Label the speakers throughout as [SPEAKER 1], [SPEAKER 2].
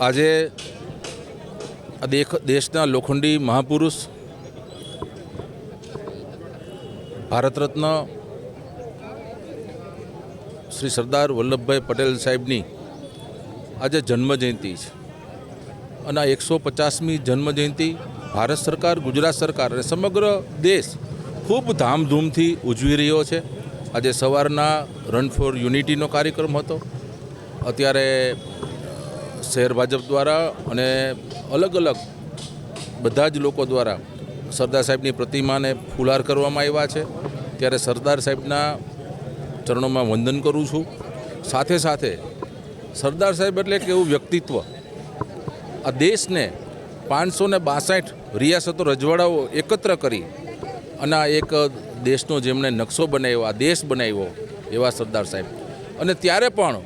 [SPEAKER 1] આજે દેશના લોખંડી મહાપુરુષ ભારત રત્ન શ્રી સરદાર વલ્લભભાઈ પટેલ સાહેબની આજે જન્મજયંતિ છે અને આ 150મી જન્મજયંતિ ભારત સરકાર, ગુજરાત સરકાર અને સમગ્ર દેશ ખૂબ ધામધૂમથી ઉજવી રહ્યો છે. આજે સવારના રન ફોર યુનિટીનો કાર્યક્રમ હતો. અત્યારે શહેર ભાજપ દ્વારા અને અલગ અલગ બધા જ લોકો દ્વારા સરદાર સાહેબની પ્રતિમાને ફુલહાર કરવામાં આવ્યા છે. ત્યારે સરદાર સાહેબના ચરણોમાં વંદન કરું છું. સાથે સાથે સરદાર સાહેબ એટલે કે એવું વ્યક્તિત્વ, આ દેશને 562 રિયાસતો રજવાડાઓ એકત્ર કરી અને આ એક દેશનો જેમણે નકશો બનાવ્યો, આ દેશ બનાવ્યો એવા સરદાર સાહેબ. અને ત્યારે પણ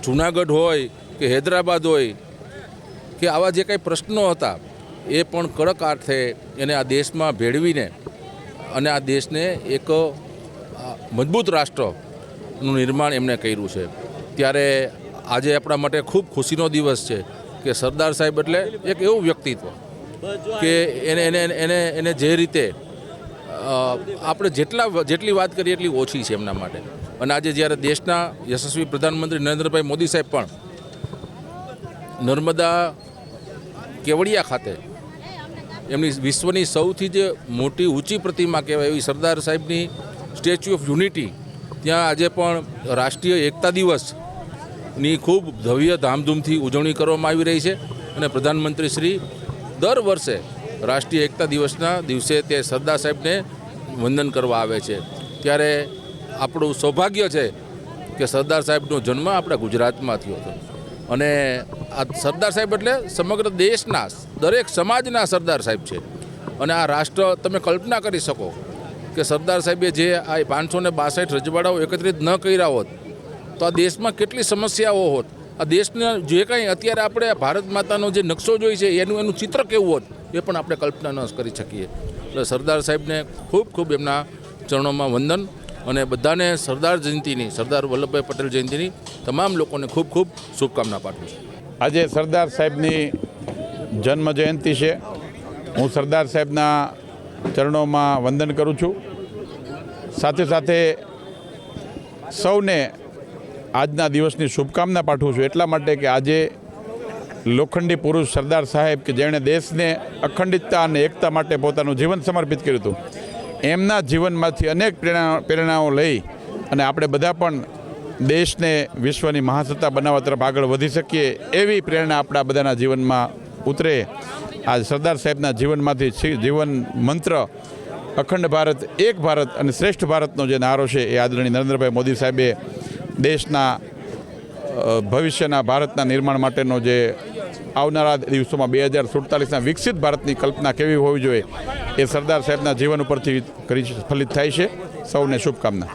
[SPEAKER 1] જૂનાગઢ હોય કે હૈદરાબાદ હોય કે આવા જે કંઈ પ્રશ્નો હતા એ પણ કડક અર્થે એને આ દેશમાં ભેળવીને અને આ દેશને એક મજબૂત રાષ્ટ્રનું નિર્માણ એમણે કર્યું છે. ત્યારે આજે આપણા માટે ખૂબ ખુશીનો દિવસ છે કે સરદાર સાહેબ એટલે એક એવું વ્યક્તિત્વ કે એને જે રીતે આપણે જેટલી વાત કરીએ એટલી ઓછી છે એમના માટે. અને આજે જ્યારે દેશના યશસ્વી પ્રધાનમંત્રી નરેન્દ્રભાઈ મોદી સાહેબ પણ નર્મદા કેવડિયા ખાતે એમની વિશ્વની સૌથી જે મોટી ઊંચી પ્રતિમા કહેવાય એવી સરદાર સાહેબની સ્ટેચ્યુ ઓફ યુનિટી, ત્યાં આજે પણ રાષ્ટ્રીય એકતા દિવસની ખૂબ ભવ્ય ધામધૂમથી ઉજવણી કરવામાં આવી રહી છે. અને પ્રધાનમંત્રી શ્રી દર વર્ષે રાષ્ટ્રીય એકતા દિવસના દિવસે તે સરદાર સાહેબને વંદન કરવા આવે છે. ત્યારે આપણું સૌભાગ્ય છે કે સરદાર સાહેબનો જન્મ આપણા ગુજરાતમાં થયો હતો. અને આ સરદાર સાહેબ એટલે સમગ્ર દેશના દરેક સમાજના સરદાર સાહેબ છે. અને આ રાષ્ટ્ર, તમે કલ્પના કરી શકો કે સરદાર સાહેબે જે આ 562 રજવાડાઓ એકત્રિત ન કર્યા હોત તો આ દેશમાં કેટલી સમસ્યાઓ હોત. આ દેશને જે કંઈ અત્યારે આપણે ભારત માતાનો જે નકશો જોઈ છે એનું ચિત્ર કેવું હોત એ પણ આપણે કલ્પના ન કરી શકીએ. એટલે સરદાર સાહેબને ખૂબ ખૂબ એમના ચરણોમાં વંદન અને બધાને સરદાર જયંતિની, સરદાર વલ્લભભાઈ પટેલ જયંતિની તમામ લોકોને ખૂબ ખૂબ શુભકામના પાઠવું છું.
[SPEAKER 2] આજે સરદાર સાહેબની જન્મ જયંતિ છે. હું સરદાર સાહેબના ચરણોમાં વંદન કરું છું. સાથે સાથે સૌને આજના દિવસની શુભકામના પાઠવું છું. એટલા માટે કે આજે લોખંડી પુરુષ સરદાર સાહેબ કે જેણે દેશને અખંડિતતા અને એકતા માટે પોતાનું જીવન સમર્પિત કર્યું હતું, એમના જીવનમાંથી અનેક પ્રેરણાઓ લઈ અને આપણે બધા પણ દેશને વિશ્વની મહાસત્તા બનાવવા તરફ આગળ વધી શકીએ એવી પ્રેરણા આપણા બધાના જીવનમાં ઉતરે. આ સરદાર સાહેબના જીવનમાંથી જીવન મંત્ર અખંડ ભારત, એક ભારત અને શ્રેષ્ઠ ભારતનો જે નારો છે એ આદરણીય નરેન્દ્રભાઈ મોદી સાહેબે દેશના ભવિષ્યના ભારતના નિર્માણ માટેનો જે આવનારા દિવસોમાં 2047ના વિકસિત ભારતની કલ્પના કેવી હોવી જોઈએ એ સરદાર સાહેબના જીવન ઉપરથી ફલિત થાય છે. સૌને શુભકામના.